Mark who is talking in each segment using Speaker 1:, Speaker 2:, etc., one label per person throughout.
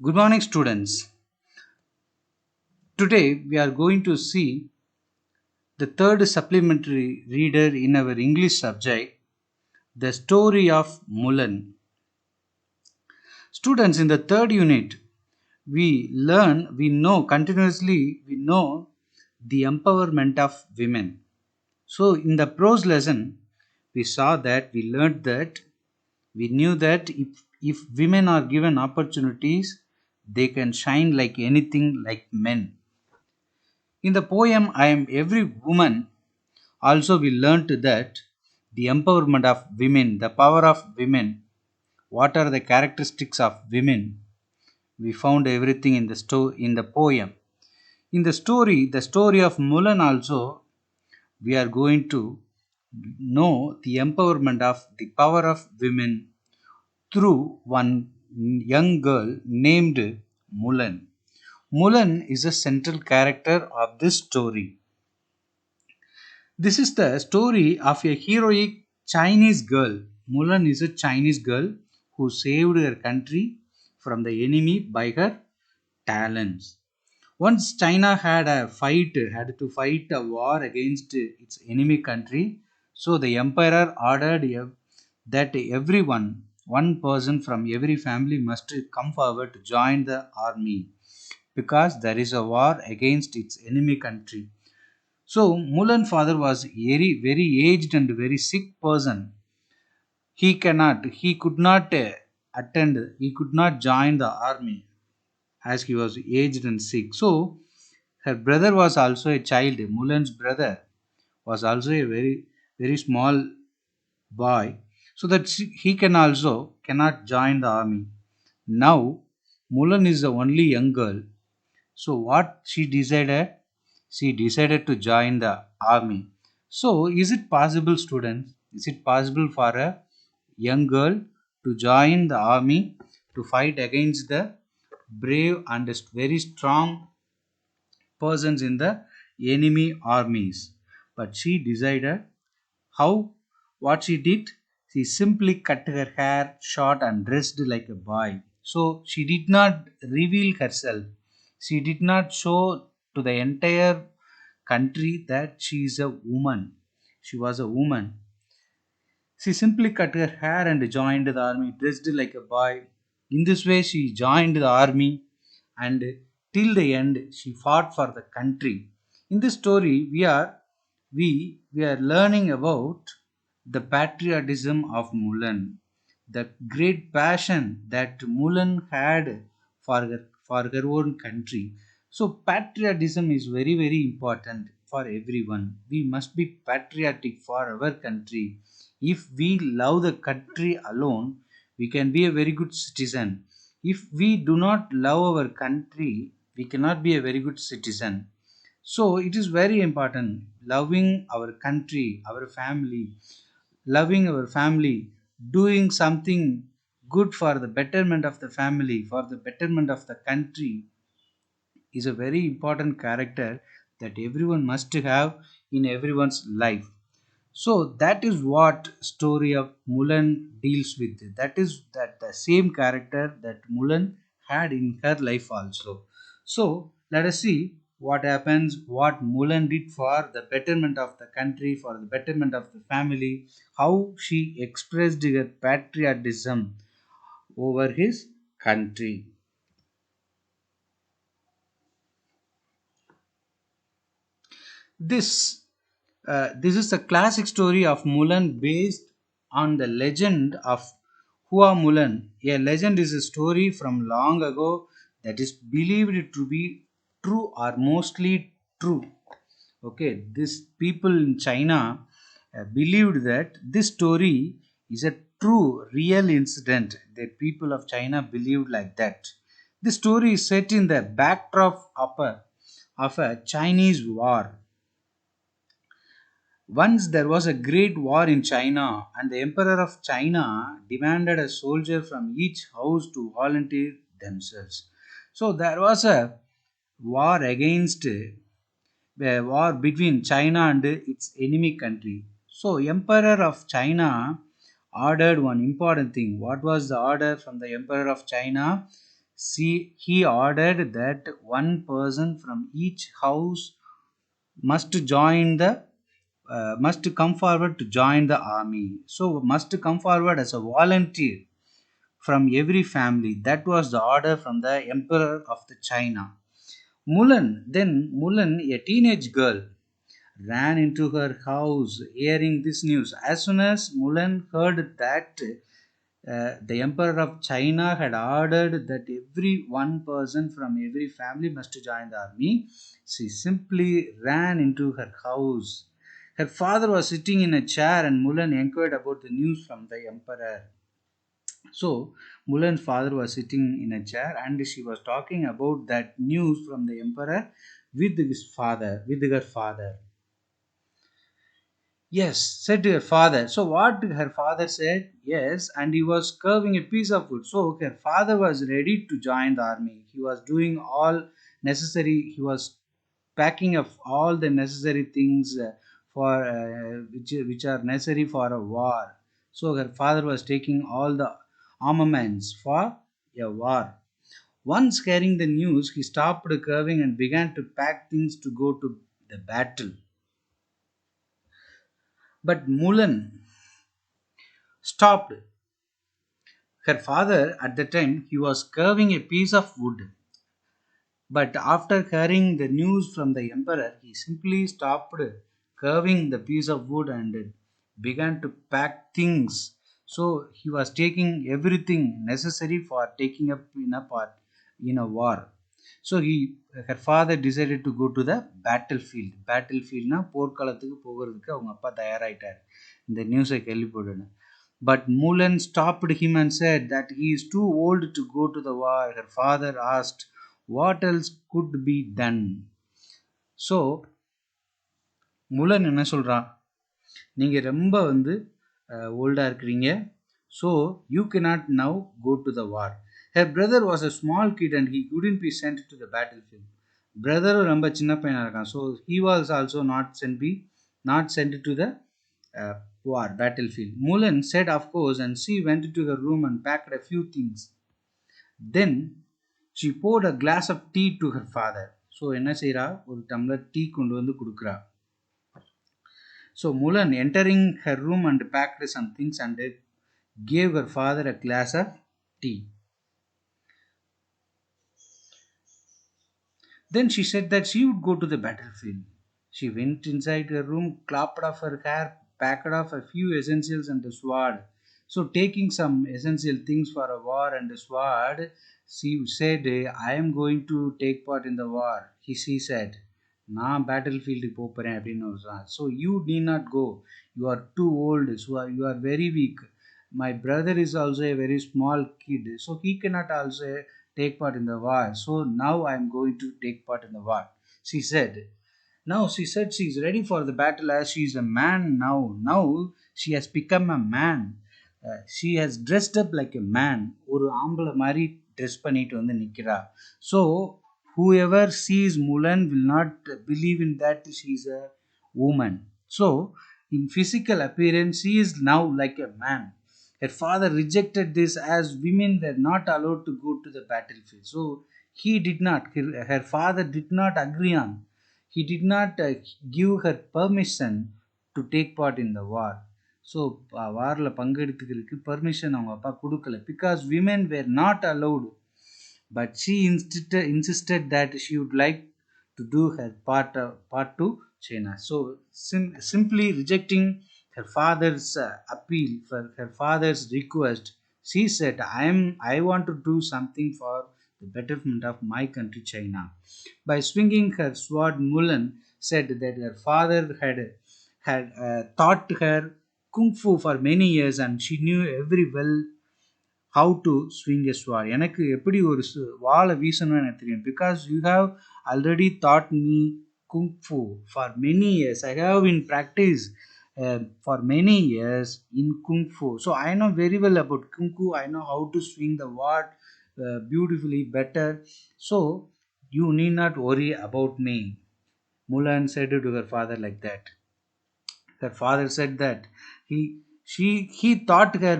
Speaker 1: Good morning, students. Today we are going to see the third supplementary reader in our English subject, The Story of Mulan. Students, in the third unit, we know the empowerment of women. So, in the prose lesson, we saw that we learned that we knew that if women are given opportunities, they can shine like anything like men. In the poem I Am Every Woman, also we learnt that the empowerment of women, the power of women, what are the characteristics of women. We found everything in in the poem. In the story of Mulan also, we are going to know the empowerment of the power of women through one young girl named Mulan. Mulan is a central character of this story. This is the story of a heroic Chinese girl. Mulan is a Chinese girl who saved her country from the enemy by her talents. Once China had to fight a war against its enemy country, so the emperor ordered that everyone, one person from every family must come forward to join the army because there is a war against its enemy country. So Mulan's father was very aged and very sick person. He could not attend, he could not join the army as he was aged and sick. So her brother was also a child. Mulan's brother was also a very small boy, so that he can also cannot join the army. Now Mulan is the only young girl. So what she decided? She decided to join the army. So is it possible, students? Is it possible for a young girl to join the army to fight against the brave and very strong persons in the enemy armies? But she decided how, what she did? She simply cut her hair short and dressed like a boy. So she did not reveal herself. She did not show to the entire country that she is a woman. She was a woman. She simply cut her hair and joined the army, dressed like a boy. In this way, she joined the army and till the end she fought for the country. In this story, we are learning about the patriotism of Mulan, the great passion that Mulan had for her own country. So patriotism is very important for everyone. We must be patriotic for our country. If we love the country alone, we can be a very good citizen. If we do not love our country, we cannot be a very good citizen. So it is very important loving our country, our family, loving our family, doing something good for the betterment of the family, for the betterment of the country is a very important character that everyone must have in everyone's life. So that is what story of Mulan deals with. That is that the same character that Mulan had in her life also. So let us see what happens, what Mulan did for the betterment of the country, for the betterment of the family, how she expressed her patriotism over his country. This is a classic story of Mulan based on the legend of Hua Mulan. A legend is a story from long ago that is believed to be true or mostly true. Okay, these people in China believed that this story is a true, real incident. The people of China believed like that. The story is set in the backdrop of a Chinese war. Once there was a great war in China, and the Emperor of China demanded a soldier from each house to volunteer themselves. So there was a war against a war between China and its enemy country. So Emperor of China ordered one important thing. What was the order from the Emperor of China? he ordered that one person from each house must join the must come forward to join the army. So must come forward as a volunteer from every family. That was the order from the emperor of the China. Mulan, a teenage girl, ran into her house hearing this news. As soon as Mulan heard that the emperor of China had ordered that every one person from every family must join the army, she simply ran into her house. Her father was sitting in a chair and Mulan inquired about the news from the emperor. So Mulan's father was sitting in a chair and she was talking about that news from the emperor with her father. Yes, said to her father. So what her father said? Yes, and he was carving a piece of wood. So her father was ready to join the army. He was doing all necessary. He was packing up all the necessary things for which are necessary for a war. So her father was taking all the armaments for a war. Once hearing the news, he stopped curving and began to pack things to go to the battle. But Mulan stopped. Her father, at the time, he was carving a piece of wood. But after hearing the news from the emperor, he simply stopped carving the piece of wood and began to pack things. So he was taking everything necessary for taking up in a part in a war. So her father decided to go to the battlefield. Battlefieldனா போர்க்களத்துக்கு போகிறதுக்கு அவங்க அப்பா தயாராயிட்டார். இந்த நியூஸை கேள்விப்பட்டு. But Mulan stopped him and said that he is too old to go to the war. Her father asked what else could be done. So முலன் என்ன சொல்றான், நீங்க ரொம்ப ஓல்டா இருக்கிறீங்க, so you cannot now go to the war. Her brother was a small kid and he couldn't be sent to the battlefield. Brother ரொம்ப சின்ன பையனா இருக்கான், so he was also not sent to the war battlefield. Mulan said of course and she went to her room and packed a few things. Then she poured a glass of tea to her father. So என்ன செய்றா, ஒரு tumbler tea கொண்டு வந்து கொடுக்குறா. So Mulan entering her room and packed some things and gave her father a glass of tea. Then she said that she would go to the battlefield. She went inside her room, clapped off her hair, packed off a few essentials and a sword. So taking some essential things for a war and a sword, she said, I am going to take part in the war. She said, நான் பேட்டில்ஃபீல்டுக்கு போகிறேன் அப்படின்னு சொல்கிறான். So you need not go, you are too old, so you are very weak. My brother is also a very small kid, so he cannot also take part in the war. So now I am going to take part in the war. She said. Now she said she is ready for the battle as she is a man now. Now she has become a man. She has dressed up like a man. ஒரு ஆம்பளை மாதிரி dress பண்ணிட்டு வந்து நிக்கிறா. So whoever sees Mulan will not believe in that she is a woman. So in physical appearance she is now like a man. Her father rejected this as women were not allowed to go to the battlefield. So he did not, her father did not agree on. He did not give her permission to take part in the war. So வாரில் பங்கெடுத்துக்கிறதுக்கு permission அவங்க அப்பா கொடுக்கல, because women where not allowed. But she insisted that she would like to do her part to China. So simply rejecting her father's appeal, for her father's request, she said, I want to do something for the betterment of my country China. By swinging her sword, Mulan said that her father had taught her kung fu for many years and she knew very well how to swing a sword. எனக்கு எப்படி ஒரு வாளை வீசணும்னு எனக்கு தெரியும், because you have already taught me kung fu for many years. I have been practice for many years in kung fu, so I know very well about kung fu. I know how to swing the sword beautifully better, so you need not worry about me. Mulan said to her father like that. Her father said that he taught her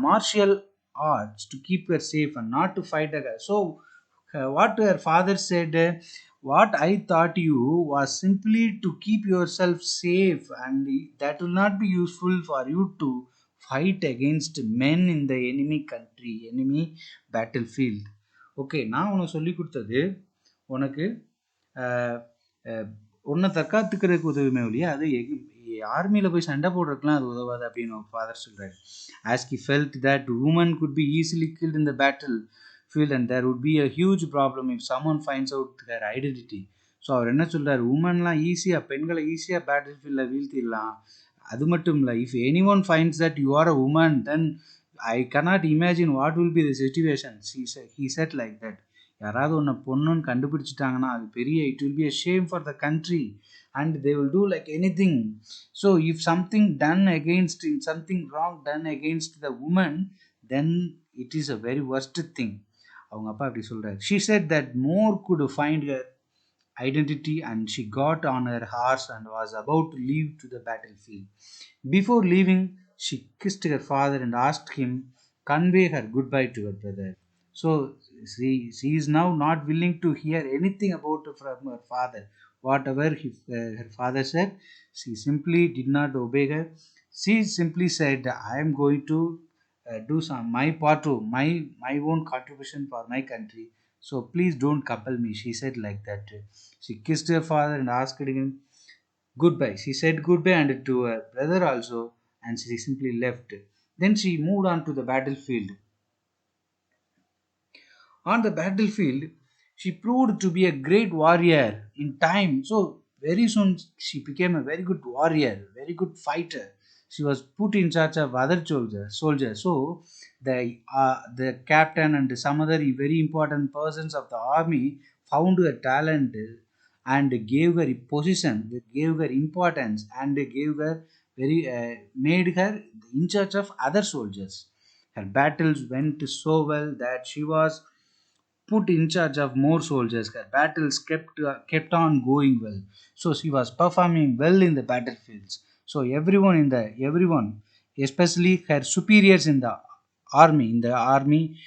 Speaker 1: martial odds to keep her safe and not to fight her. So, what her father said, what I thought you was simply to keep yourself safe, and that will not be useful for you to fight against men in the enemy country, enemy battlefield. Okay, நான் உனக்கு சொல்லி கொடுத்தது உனக்கு உன்னை தற்காத்துக்கிறதுக்கு உதவுமே ஒழிய அது ஆர்மியில் போய் சண்டை போடுறதுக்குலாம் அது உதவாது அப்படின்னு ஃபாதர் சொல்கிறாரு. As he felt that women could be easily killed in the battlefield and there would be a huge problem if someone finds out their identity. So அவர் என்ன சொல்கிறார், உமன்லாம் ஈஸியாக, பெண்களை ஈஸியாக பேட்டில் ஃபீல்டில் வீழ்த்திடலாம். அது மட்டும் இல்லை, if any one finds that you are a woman then I cannot imagine what will be the situation. He said like that. யாராவது ஒன்று பொண்ணுன்னு கண்டுபிடிச்சிட்டாங்கன்னா அது பெரிய, it will be a shame for the country and they will do like anything. So if something done against, something wrong done against the woman, then it is a very worst thing. அவங்க அப்பா அப்படி சொல்றாரு. She said that more could find her identity and she got on her horse and was about to leave to the battlefield. Before leaving, she kissed her father and asked him convey her goodbye to her brother. So she is now not willing to hear anything about from her father. Whatever her father said, she simply did not obey her. She simply said, I am going to do some my part to my own contribution for my country, so please don't compel me. She said like that. She kissed her father and asked him goodbye. She said goodbye and to her brother also, and she simply left. Then she moved on to the battlefield. On the battlefield, she proved to be a great warrior in time. So very soon she became a very good warrior, very good fighter. She was put in charge of other soldiers. So the captain and some other very important persons of the army found her talent and gave her a position, they gave her importance, and they gave her made her in charge of other soldiers. Her battles went so well that she was put in charge of more soldiers. Her battles kept on going well. So she was performing well in the battlefields. So everyone, especially her superiors in the army,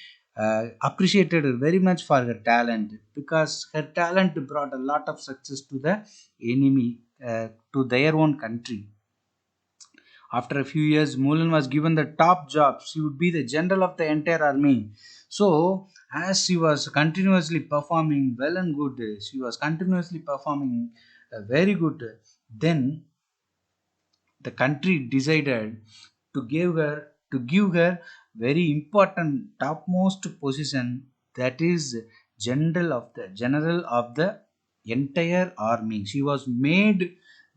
Speaker 1: appreciated her very much for her talent, because her talent brought a lot of success to the enemy, to their own country. After a few years, Mulan was given the top job. She would be the general of the entire army. So, as she was continuously performing well and good, she was continuously performing very good. Then the country decided to give her very important topmost position, that is general of the entire army. She was made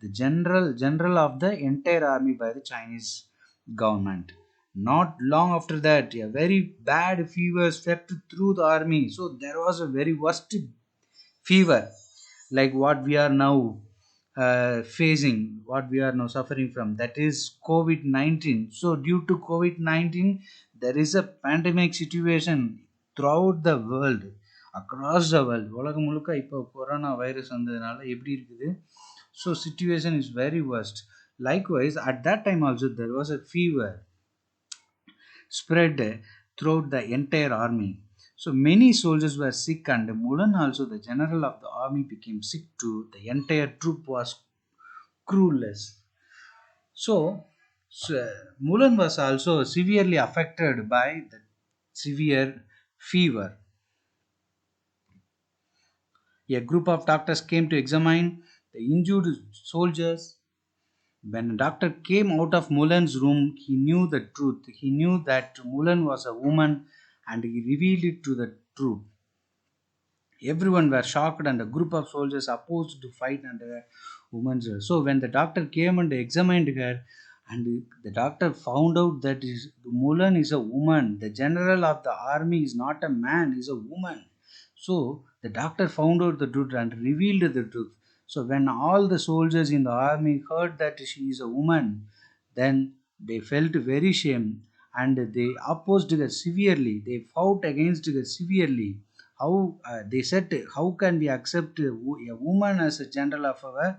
Speaker 1: the general of the entire army by the Chinese government. Not long after that, a very bad fever swept through the army. So there was a very worst fever, like what we are now facing, what we are now suffering from, that is COVID-19. So due to COVID-19, there is a pandemic situation throughout the world, across the world. உலகம் முழுக்க இப்போ corona virus வந்ததுனால எப்படி இருக்குது, so situation is very worst. Likewise, at that time also there was a fever spread throughout the entire army. So many soldiers were sick, and Mulan, also the general of the army, became sick too. The entire troop was crewless. So Mulan was also severely affected by the severe fever. A group of doctors came to examine the injured soldiers. When a doctor came out of Mulan's room, he knew the truth. He knew that Mulan was a woman, and he revealed it to the troop. Everyone were shocked, and a group of soldiers opposed to fight under a woman's dress. So when the doctor came and examined her, and the doctor found out that Mulan is a woman, the general of the army is not a man, is a woman. So the doctor found out the truth and revealed the truth. So when all the soldiers in the army heard that she is a woman, then they felt very shame, and they opposed her severely. They fought against her severely. How they said, how can we accept a woman as a general of our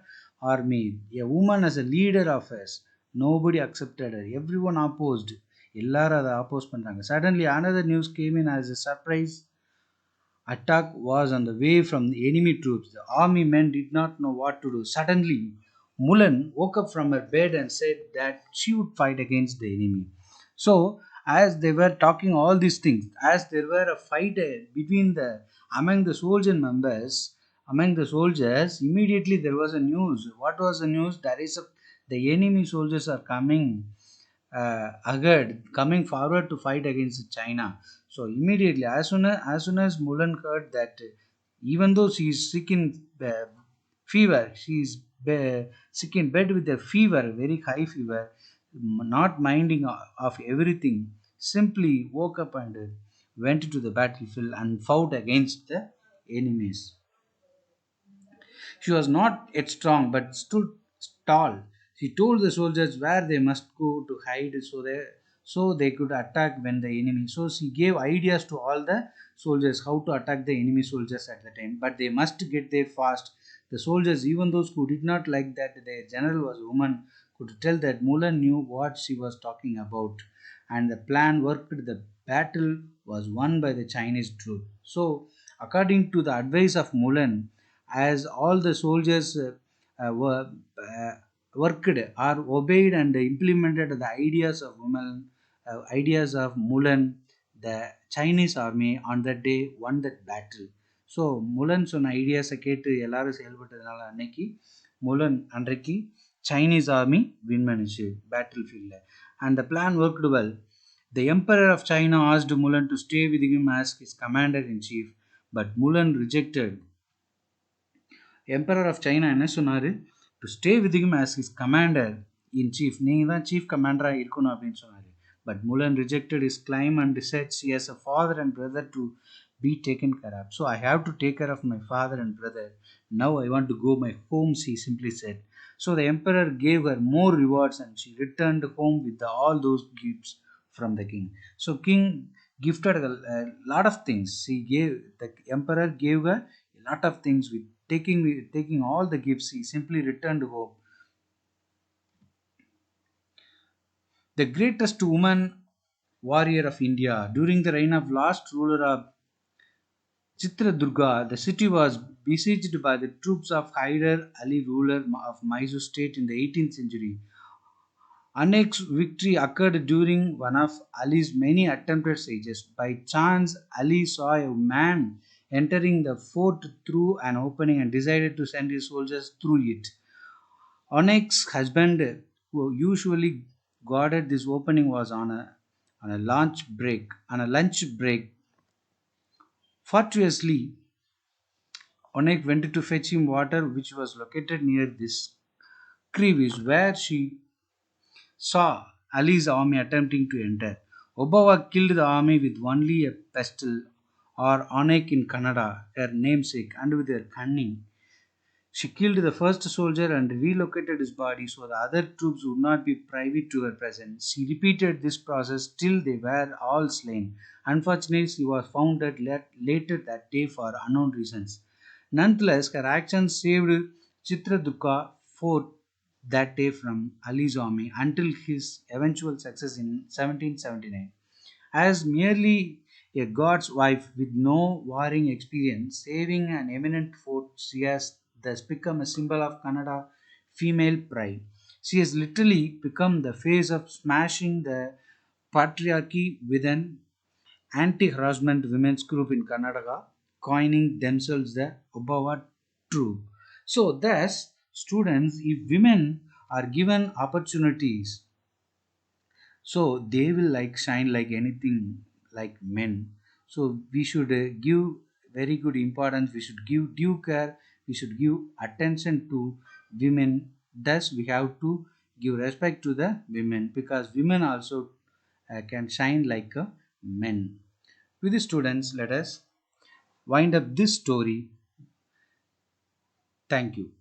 Speaker 1: army, a woman as a leader of us? Nobody accepted her. Everyone opposed. எல்லாரும் அதை ஆப்போஸ் பண்ணுறாங்க. Suddenly another news came in as a surprise attack was on the way from the enemy troops. The army men did not know what to do. Suddenly, Mulan woke up from her bed and said that she would fight against the enemy. So, as they were talking all these things, as there were a fight between the among the soldier members, among the soldiers, immediately there was a news. What was the news? There is the enemy soldiers are coming ahead, coming forward to fight against China. So immediately, as soon as Mulan heard that, even though she is sick in fever, she is sick in bed with a fever, very high fever, not minding of everything, simply woke up and went to the battlefield and fought against the enemies. She was not yet strong, but stood tall. She told the soldiers where they must go to hide so they could attack when the enemy. So she gave ideas to all the soldiers how to attack the enemy soldiers at the time. But they must get there fast. The soldiers, even those who did not like that their general was a woman, could tell that Mulan knew what she was talking about. And the plan worked. The battle was won by the Chinese troops. So, according to the advice of Mulan, as all the soldiers were worked or obeyed and implemented the ideas of Mulan, the Chinese army on that day won that battle. So Mulan சொன்ன ஐடியாஸை கேட்டு எல்லாரும் செயல்பட்டதுனால அன்னைக்கு முலன் அன்றைக்கு Chinese army win பண்ணிச்சு battle ஃபீல்டில். And the plan worked well. The Emperor of China asked Mulan to stay with him as his commander in chief, but Mulan rejected. Emperor of China என்ன சொன்னார்? To stay with him as his commander in chief, நீங்கள் தான் chief கமாண்டராக இருக்கணும் அப்படின்னு சொன்னார். But Mulan rejected his claim and said she has a father and brother to be taken care of. So I have to take care of my father and brother. Now I want to go my home, she simply said. So the emperor gave her more rewards and she returned home with all those gifts from the king. So king gifted a lot of things. The emperor gave her a lot of things. With taking all the gifts, he simply returned home. The greatest woman warrior of India. During the reign of last ruler of Chitradurga, the city was besieged by the troops of Hyder Ali, ruler of Mysore state in the 18th century. Anek's victory occurred during one of Ali's many attempted sieges. By chance, Ali saw a man entering the fort through an opening and decided to send his soldiers through it. Onek's husband, who usually guarded this opening, was on a lunch break. Fortuitously, Onek went to fetch him water, which was located near this crevice where she saw Ali's army attempting to enter. Obawa killed the army with only a pistol, or Onek in Kannada, her namesake, and with her cunning. She killed the first soldier and relocated his body so the other troops would not be privy to her presence. She repeated this process till they were all slain. Unfortunately, she was found dead later that day for unknown reasons. Nonetheless, her actions saved Chitradurga fort that day from Ali's army until his eventual success in 1779. As merely a god's wife with no warring experience, saving an eminent fort, she has thus become a symbol of Kannada female pride. She has literally become the face of smashing the patriarchy with an anti-harassment women's group in Karnataka, coining themselves the Obawa troop. So, thus, students, if women are given opportunities, so they will like shine like anything like men. So we should give very good importance, we should give due care, we should give attention to women. Thus we have to give respect to the women, because women also can shine like a men. With the students, let us wind up this story. Thank you.